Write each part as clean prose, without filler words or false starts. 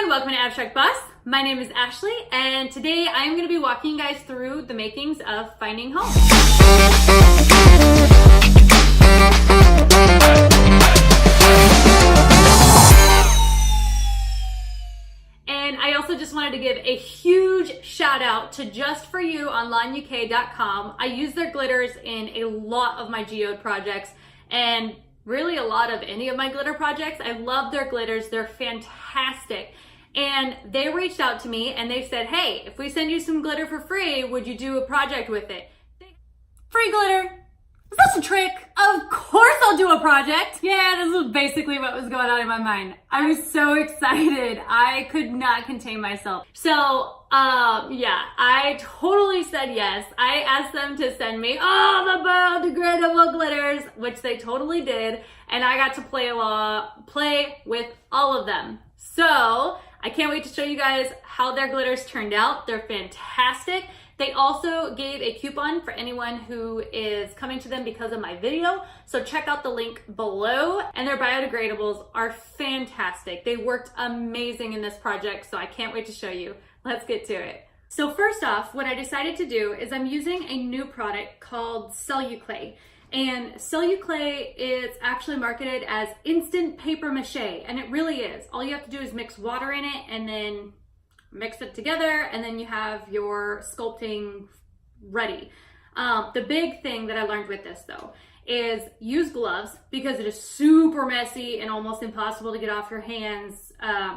everyone, welcome to Abstract Boss. My name is Ashley, and today I am going to be walking you guys through the makings of finding home. And I also just wanted to give a huge shout out to Just For You onlineuk.com. I use their glitters in a lot of my geode projects and really a lot of any of my glitter projects. I love their glitters. They're fantastic. And they reached out to me and they said, hey, if we send you some glitter for free, would you do a project with it? Free glitter. Is that a trick? Of course I'll do a project. Yeah, this is basically what was going on in my mind. I was so excited. I could not contain myself. So, yeah, I totally said yes. I asked them to send me all the biodegradable glitters, which they totally did. And I got to play with all of them. So I can't wait to show you guys how their glitters turned out. They're fantastic. They also gave a coupon for anyone who is coming to them because of my video. So check out the link below. And their biodegradables are fantastic. They worked amazing in this project, so I can't wait to show you. Let's get to it. So first off, what I decided to do is I'm using a new product called Celluclay. And Celluclay is actually marketed as instant paper mache, and it really is. All you have to do is mix water in it and then mix it together, and then you have your sculpting ready. The big thing that I learned with this though is use gloves, because it is super messy and almost impossible to get off your hands.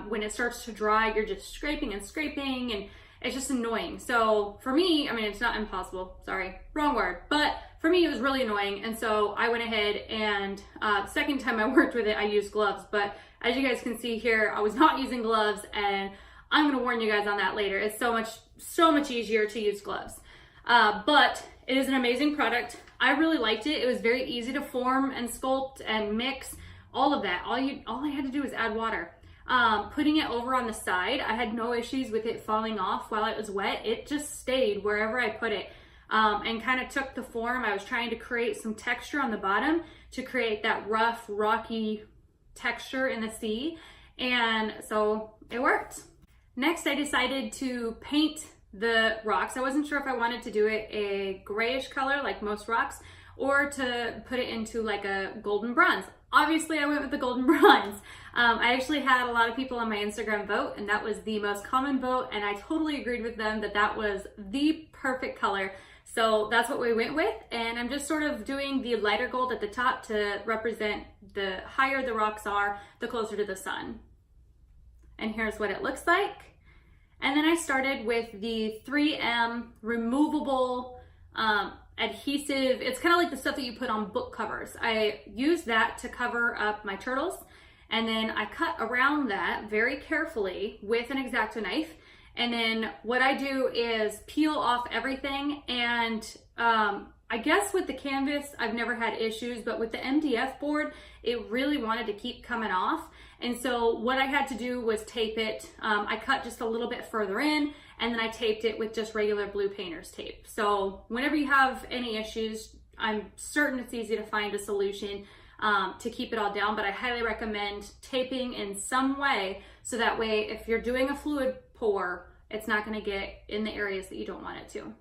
When it starts to dry, you're just scraping and scraping, and it's just annoying. So for me, I mean, it's not impossible, sorry, wrong word, but for me it was really annoying. And so I went ahead and second time I worked with it, I used gloves. But as you guys can see here, I was not using gloves, and I'm gonna warn you guys on that later. It's so much easier to use gloves. But it is an amazing product. I really liked it. It was very easy to form and sculpt and mix, all of that. All I had to do was add water. Putting it over on the side, I had no issues with it falling off while it was wet. It just stayed wherever I put it, and kind of took the form. I was trying to create some texture on the bottom to create that rough, rocky texture in the sea. And so it worked. Next, I decided to paint the rocks. I wasn't sure if I wanted to do it a grayish color like most rocks, or to put it into like a golden bronze. Obviously, I went with the golden bronze. I actually had a lot of people on my Instagram vote, and that was the most common vote, and I totally agreed with them that that was the perfect color. So that's what we went with, and I'm just sort of doing the lighter gold at the top to represent the higher the rocks are, the closer to the sun. And here's what it looks like. And then I started with the 3M removable adhesive. It's kind of like the stuff that you put on book covers. I used that to cover up my turtles, and then I cut around that very carefully with an X-Acto knife. And then what I do is peel off everything, and I guess with the canvas, I've never had issues, but with the MDF board, it really wanted to keep coming off. And so what I had to do was tape it. I cut just a little bit further in, and then I taped it with just regular blue painter's tape. So whenever you have any issues, I'm certain it's easy to find a solution to keep it all down, but I highly recommend taping in some way, so that way if you're doing a fluid pour, it's not gonna get in the areas that you don't want it to.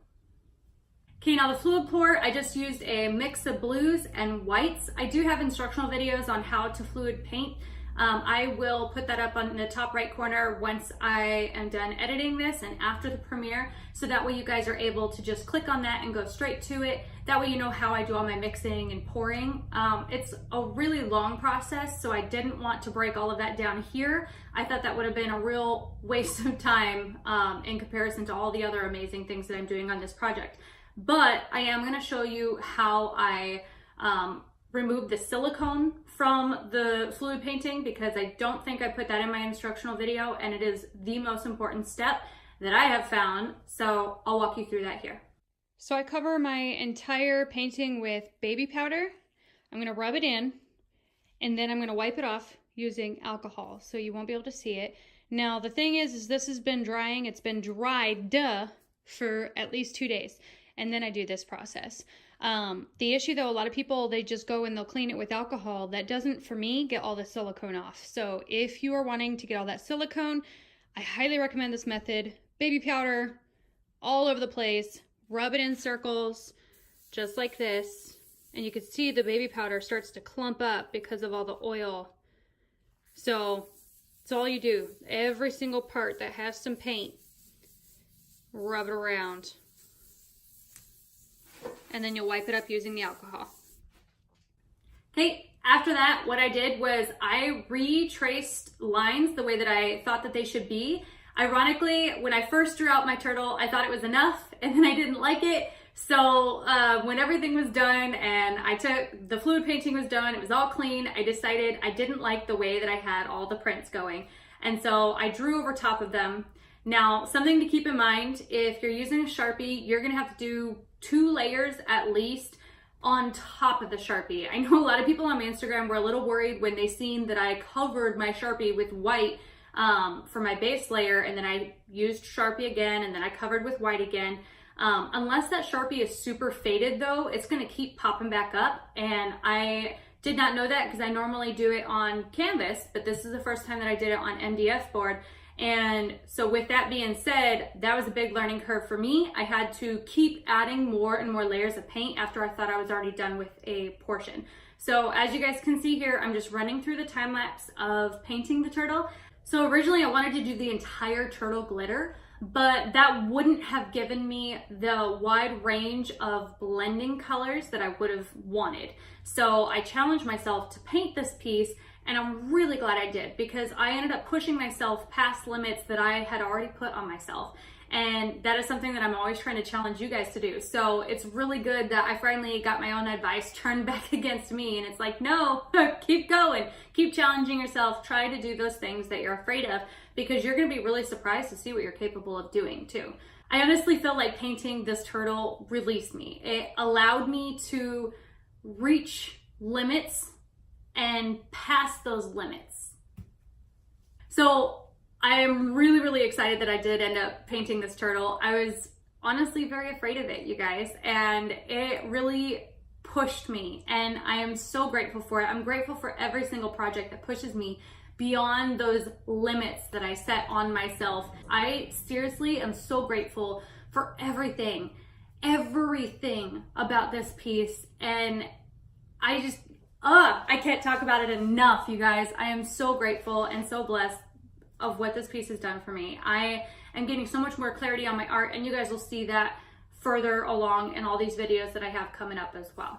Okay, now the fluid pour, I just used a mix of blues and whites. I do have instructional videos on how to fluid paint. I will put that up on the top right corner once I am done editing this and after the premiere, so that way you guys are able to just click on that and go straight to it. That way you know how I do all my mixing and pouring. It's a really long process, so I didn't want to break all of that down here. I thought that would have been a real waste of time in comparison to all the other amazing things that I'm doing on this project. But I am going to show you how I remove the silicone from the fluid painting, because I don't think I put that in my instructional video, and it is the most important step that I have found. So I'll walk you through that here. So I cover my entire painting with baby powder. I'm going to rub it in, and then I'm going to wipe it off using alcohol, so you won't be able to see it. Now the thing is this has been drying. It's been dried for at least 2 days. And then I do this process. The issue though, a lot of people, they just go and they'll clean it with alcohol. That doesn't, for me, get all the silicone off. So if you are wanting to get all that silicone, I highly recommend this method. Baby powder all over the place. Rub it in circles, just like this. And you can see the baby powder starts to clump up because of all the oil. So it's all you do. Every single part that has some paint, rub it around. And then you'll wipe it up using the alcohol. Okay, after that, what I did was I retraced lines the way that I thought that they should be. Ironically, when I first drew out my turtle, I thought it was enough, and then I didn't like it. So when everything was done and the fluid painting was done, it was all clean, I decided I didn't like the way that I had all the prints going. And so I drew over top of them. Now, something to keep in mind, if you're using a Sharpie, you're gonna have to do 2 layers at least on top of the Sharpie. I know a lot of people on my Instagram were a little worried when they seen that I covered my Sharpie with white for my base layer, and then I used Sharpie again, and then I covered with white again. Unless that Sharpie is super faded though, it's gonna keep popping back up, and I did not know that because I normally do it on canvas, but this is the first time that I did it on MDF board. And so with that being said, that was a big learning curve for me. I had to keep adding more and more layers of paint after I thought I was already done with a portion. So as you guys can see here, I'm just running through the time lapse of painting the turtle. So originally I wanted to do the entire turtle glitter, but that wouldn't have given me the wide range of blending colors that I would have wanted. So I challenged myself to paint this piece, and I'm really glad I did, because I ended up pushing myself past limits that I had already put on myself. And that is something that I'm always trying to challenge you guys to do. So it's really good that I finally got my own advice turned back against me. And it's like, no, keep going, keep challenging yourself, try to do those things that you're afraid of, because you're gonna be really surprised to see what you're capable of doing too. I honestly feel like painting this turtle released me. It allowed me to reach limits and pass those limits. So I am really, really excited that I did end up painting this turtle. I was honestly very afraid of it, you guys, and it really pushed me, and I am so grateful for it. I'm grateful for every single project that pushes me beyond those limits that I set on myself. I seriously am so grateful for everything about this piece, and I can't talk about it enough, you guys. I am so grateful and so blessed of what this piece has done for me. I am getting so much more clarity on my art, and you guys will see that further along in all these videos that I have coming up as well.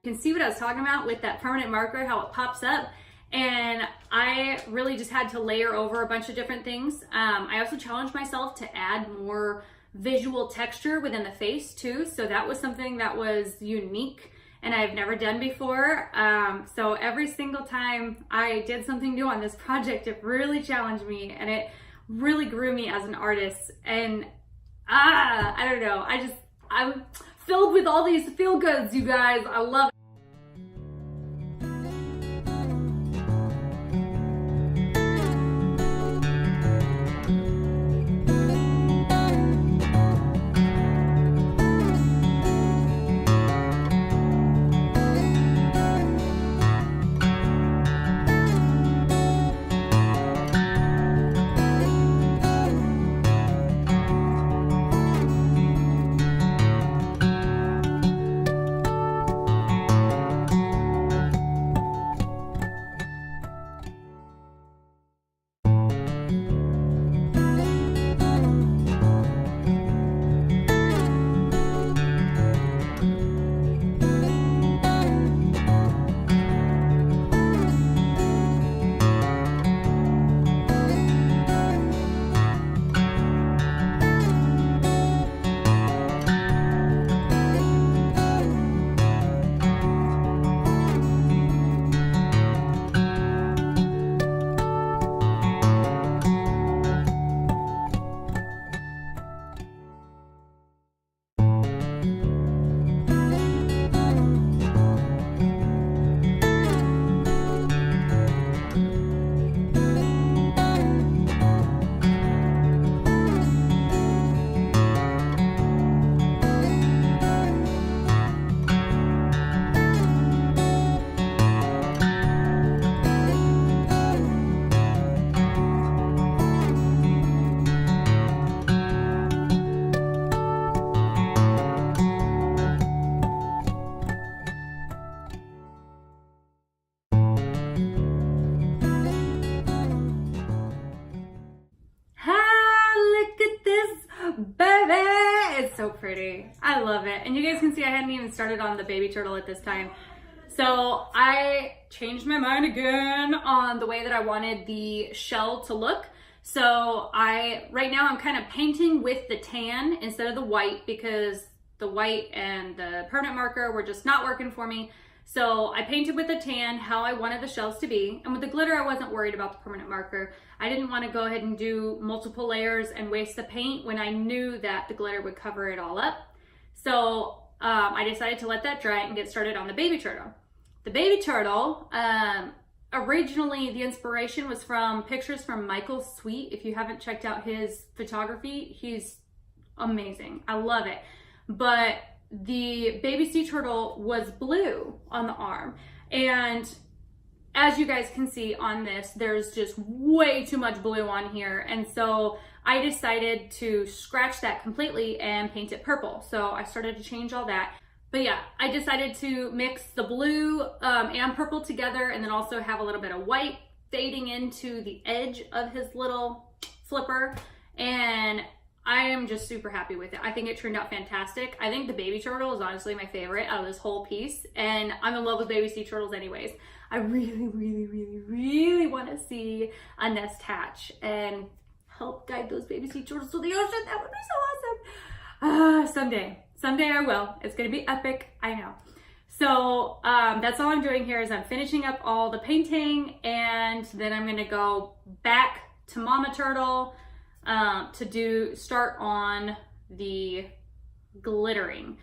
You can see what I was talking about with that permanent marker, how it pops up. And I really just had to layer over a bunch of different things. I also challenged myself to add more visual texture within the face too. So that was something that was unique and I've never done before. So every single time I did something new on this project, it really challenged me and it really grew me as an artist. And I don't know, I'm filled with all these feel goods, you guys. I love it. so pretty. I love it. And you guys can see I hadn't even started on the baby turtle at this time. So I changed my mind again on the way that I wanted the shell to look. So right now I'm kind of painting with the tan instead of the white, because the white and the permanent marker were just not working for me. So I painted with the tan how I wanted the shells to be. And with the glitter, I wasn't worried about the permanent marker. I didn't want to go ahead and do multiple layers and waste the paint when I knew that the glitter would cover it all up. So I decided to let that dry and get started on the baby turtle. The baby turtle, originally the inspiration was from pictures from Michael Sweet. If you haven't checked out his photography, he's amazing. I love it. But the baby sea turtle was blue on the arm, and as you guys can see on this, there's just way too much blue on here, and so I decided to scratch that completely and paint it purple. So I started to change all that. But yeah, I decided to mix the blue and purple together, and then also have a little bit of white fading into the edge of his little flipper, and I am just super happy with it. I think it turned out fantastic. I think the baby turtle is honestly my favorite out of this whole piece, and I'm in love with baby sea turtles anyways. I really, really, really, really want to see a nest hatch and help guide those baby sea turtles to the ocean. That would be so awesome. Someday I will. It's gonna be epic, I know. So that's all I'm doing here is I'm finishing up all the painting, and then I'm gonna go back to Mama Turtle to start on the glittering.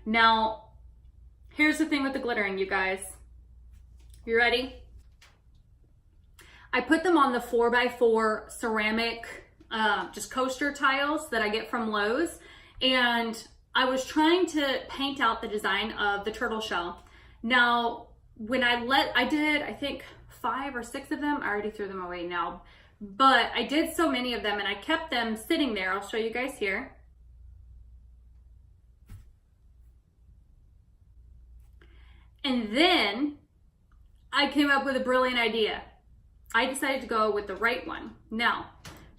Now, here's the thing with the glittering, you guys. You ready? I put them on the 4x4 ceramic just coaster tiles that I get from Lowe's, and I was trying to paint out the design of the turtle shell. Now, when I did, I think 5 or 6 of them. I already threw them away now, but I did so many of them, and I kept them sitting there. I'll show you guys here. And then I came up with a brilliant idea. I decided to go with the right one. Now,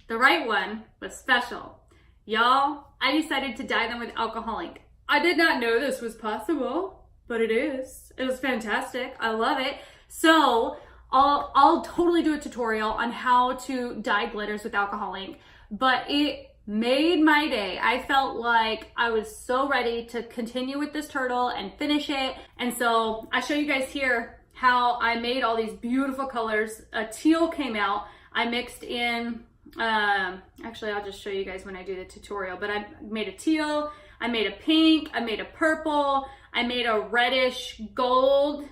the right one was special. Y'all, I decided to dye them with alcohol ink. I did not know this was possible, but it is. It was fantastic. I love it. So I'll totally do a tutorial on how to dye glitters with alcohol ink, but it made my day. I felt like I was so ready to continue with this turtle and finish it. And so I show you guys here how I made all these beautiful colors. A teal came out. I mixed in, actually I'll just show you guys when I do the tutorial, but I made a teal, I made a pink, I made a purple, I made a reddish gold.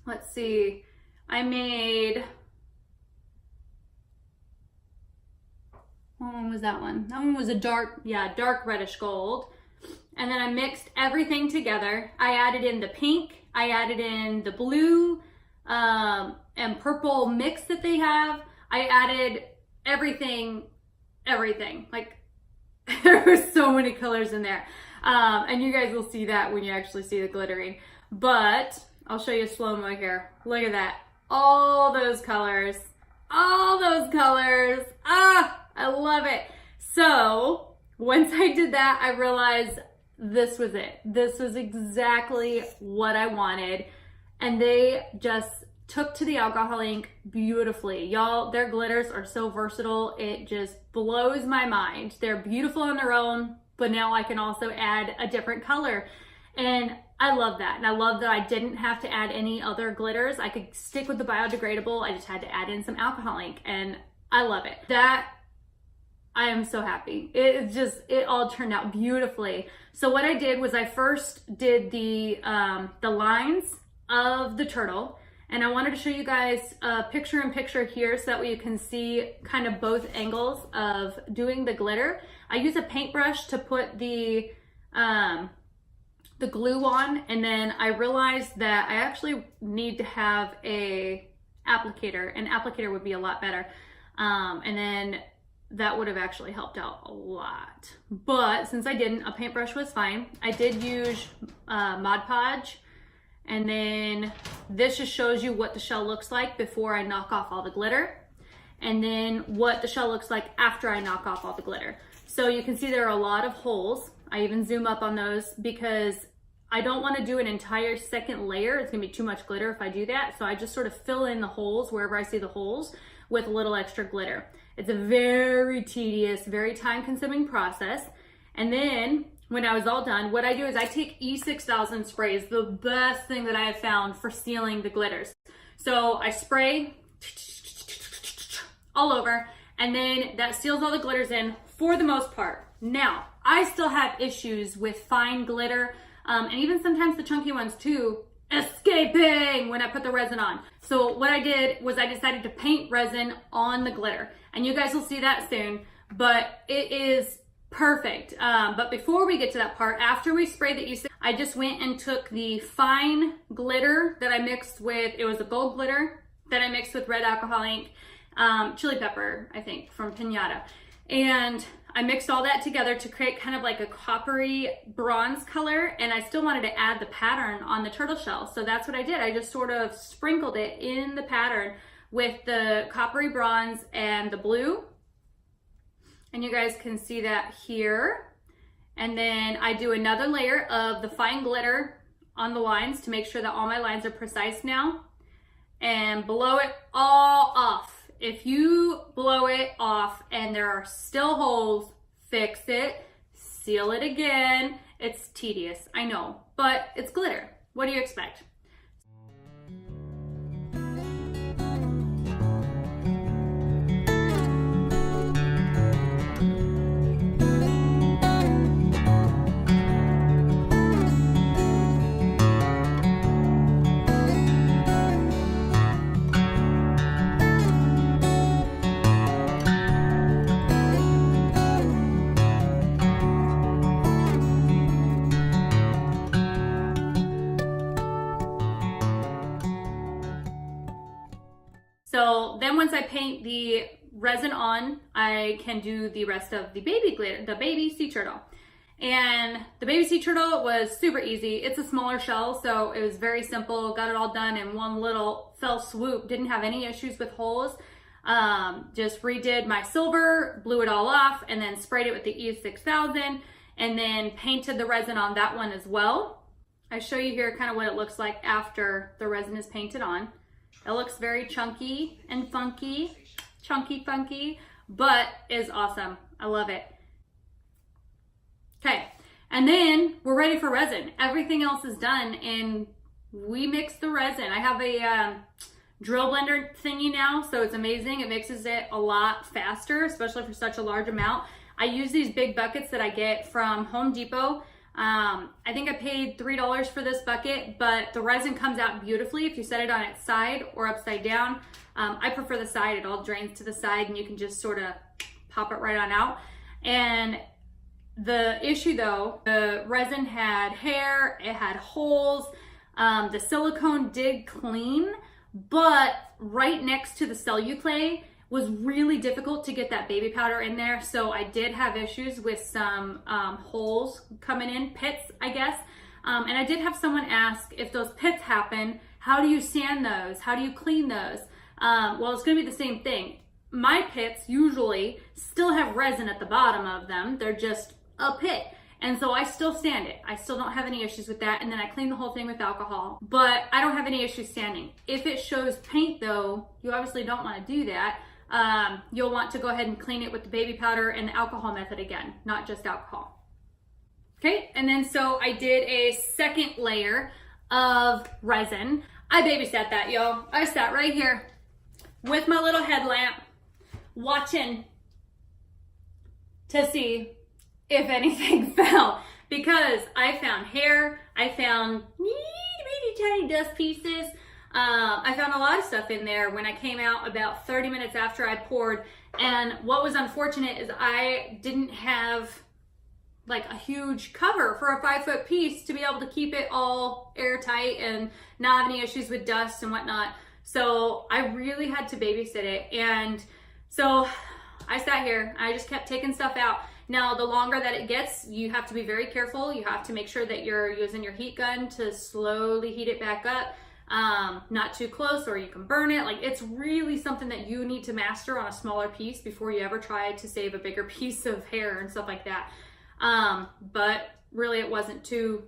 Let's see, I made, what one was that one? That one was a dark reddish gold. And then I mixed everything together. I added in the pink, I added in the blue and purple mix that they have. I added everything. Like there were so many colors in there. And you guys will see that when you actually see the glittering. But I'll show you a slow-mo here. Look at that. All those colors. Ah! I love it. So once I did that, I realized this was it. This was exactly what I wanted. And they just took to the alcohol ink beautifully. Y'all, their glitters are so versatile. It just blows my mind. They're beautiful on their own, but now I can also add a different color. And I love that. And I love that I didn't have to add any other glitters. I could stick with the biodegradable. I just had to add in some alcohol ink, and I love it. I am so happy. It all turned out beautifully. So what I did was I first did the lines of the turtle, And I wanted to show you guys a picture in picture here so that way you can see kind of both angles of doing the glitter. I use a paintbrush to put the glue on, and then I realized that I actually need to have an applicator would be a lot better. And then that would have actually helped out a lot. But since I didn't, a paintbrush was fine. I did use Mod Podge. And then this just shows you what the shell looks like before I knock off all the glitter. And then what the shell looks like after I knock off all the glitter. So you can see there are a lot of holes. I even zoom up on those because I don't want to do an entire second layer. It's gonna be too much glitter if I do that. So I just sort of fill in the holes wherever I see the holes with a little extra glitter. It's a very tedious, very time-consuming process. And then when I was all done, what I do is I take E6000 sprays, the best thing that I have found for sealing the glitters. So I spray all over, and then that seals all the glitters in for the most part. Now, I still have issues with fine glitter, and even sometimes the chunky ones too, escaping when I put the resin on. So what I did was I decided to paint resin on the glitter, and you guys will see that soon, but it is perfect. But before we get to that part, after we sprayed the E6, I just went and took the fine glitter that I mixed with, it was a gold glitter that I mixed with red alcohol ink, chili pepper, I think, from Pinata. And I mixed all that together to create kind of like a coppery bronze color, and I still wanted to add the pattern on the turtle shell. So that's what I did. I just sort of sprinkled it in the pattern with the coppery bronze and the blue. And you guys can see that here. And then I do another layer of the fine glitter on the lines to make sure that all my lines are precise now, and blow it all off. If you blow it off and there are still holes, fix it, seal it again. It's tedious, I know, but it's glitter. What do you expect? So then once I paint the resin on, I can do the rest of the baby glitter, the baby sea turtle. And the baby sea turtle was super easy. It's a smaller shell, so it was very simple. Got it all done in one little fell swoop. Didn't have any issues with holes. Just redid my silver, blew it all off, and then sprayed it with the E6000, and then painted the resin on that one as well. I show you here kind of what it looks like after the resin is painted on. It looks very chunky and funky, funky, but is awesome. I love it. Okay, and then we're ready for resin. Everything else is done, and we mix the resin. I have a drill blender thingy now, so it's amazing. It mixes it a lot faster, especially for such a large amount. I use these big buckets that I get from Home Depot. I think I paid $3 for this bucket, but the resin comes out beautifully if you set it on its side or upside down. I prefer the side. It all drains to the side and you can just sort of pop it right on out. And the issue though, the resin had hair, it had holes, the silicone did clean, but right next to the celluclay was really difficult to get that baby powder in there. So I did have issues with some holes coming in, pits, I guess. And I did have someone ask, if those pits happen, how do you sand those? How do you clean those? Well, it's gonna be the same thing. My pits usually still have resin at the bottom of them. They're just a pit. And so I still sand it. I still don't have any issues with that. And then I clean the whole thing with alcohol, but I don't have any issues sanding. If it shows paint though, you obviously don't wanna do that. You'll want to go ahead and clean it with the baby powder and the alcohol method again, not just alcohol. Okay, and then so I did a second layer of resin. I babysat that, yo. I sat right here with my little headlamp watching to see if anything fell, because I found hair, I found teeny tiny dust pieces, I found a lot of stuff in there when I came out about 30 minutes after I poured. And what was unfortunate is I didn't have like a huge cover for a 5-foot piece to be able to keep it all airtight and not have any issues with dust and whatnot. So I really had to babysit it. And so I sat here, I just kept taking stuff out. Now, the longer that it gets, you have to be very careful. You have to make sure that you're using your heat gun to slowly heat it back up. Not too close or you can burn it. Like, it's really something that you need to master on a smaller piece before you ever try to save a bigger piece of hair and stuff like that. But really it wasn't too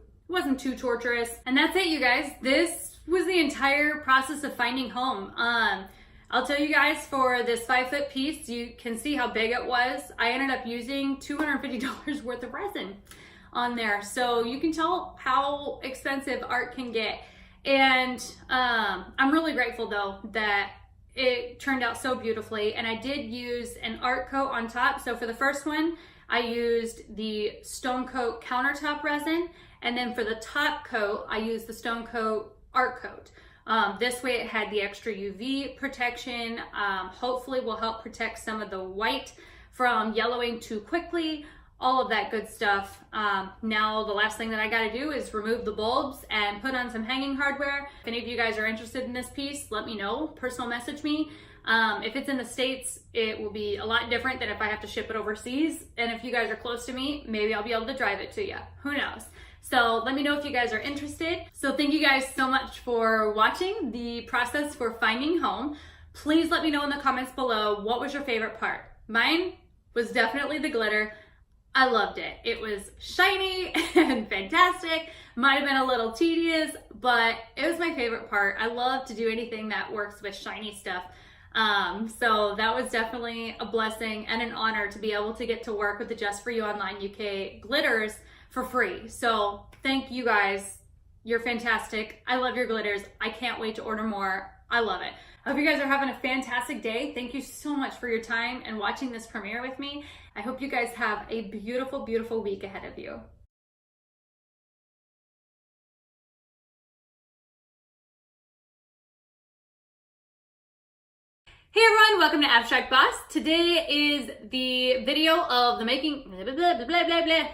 torturous. And that's it, you guys. This was the entire process of finding home. I'll tell you guys, for this 5-foot piece, you can see how big it was. I ended up using $250 worth of resin on there. So you can tell how expensive art can get. And I'm really grateful though that it turned out so beautifully. And I did use an art coat on top. So for the first one, I used the Stone Coat countertop resin. And then for the top coat, I used the Stone Coat art coat. This way it had the extra UV protection. Hopefully will help protect some of the white from yellowing too quickly, all of that good stuff. Now the last thing that I gotta do is remove the bulbs and put on some hanging hardware. If any of you guys are interested in this piece, let me know, personal message me. If it's in the States, it will be a lot different than if I have to ship it overseas. And if you guys are close to me, maybe I'll be able to drive it to you, who knows? So let me know if you guys are interested. So thank you guys so much for watching the process for finding home. Please let me know in the comments below, what was your favorite part? Mine was definitely the glitter. I loved it. It was shiny and fantastic. Might have been a little tedious, but it was my favorite part. I love to do anything that works with shiny stuff. So that was definitely a blessing and an honor to be able to get to work with the Just For You Online UK glitters for free. So thank you guys. You're fantastic. I love your glitters. I can't wait to order more. I love it. I hope you guys are having a fantastic day. Thank you so much for your time and watching this premiere with me. I hope you guys have a beautiful, beautiful week ahead of you. Hey everyone, welcome to Abstract Boss. Today is the video of the making, blah, blah, blah, blah, blah, blah.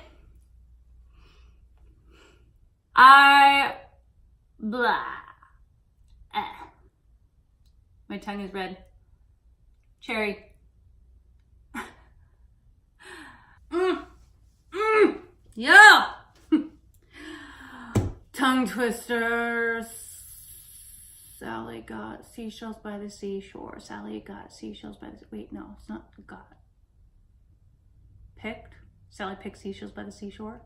My tongue is red. Cherry. Yeah. Tongue twisters. Sally got seashells by the seashore. Sally got seashells by the... Wait, no, it's not got. Picked? Sally picked seashells by the seashore?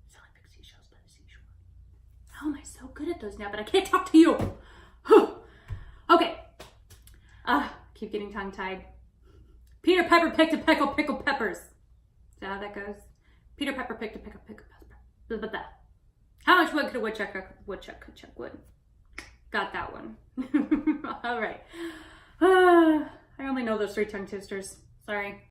Sally picked seashells by the seashore. How am I so good at those now, but I can't talk to you? Okay. Keep getting tongue-tied. Peter Pepper picked a pickled peppers. Is that how that goes? Peter Pepper picked a pickled pepper. Blah, blah, blah. How much wood could a woodchuck chuck wood? Got that one. All right. I only know those 3 tongue twisters. Sorry.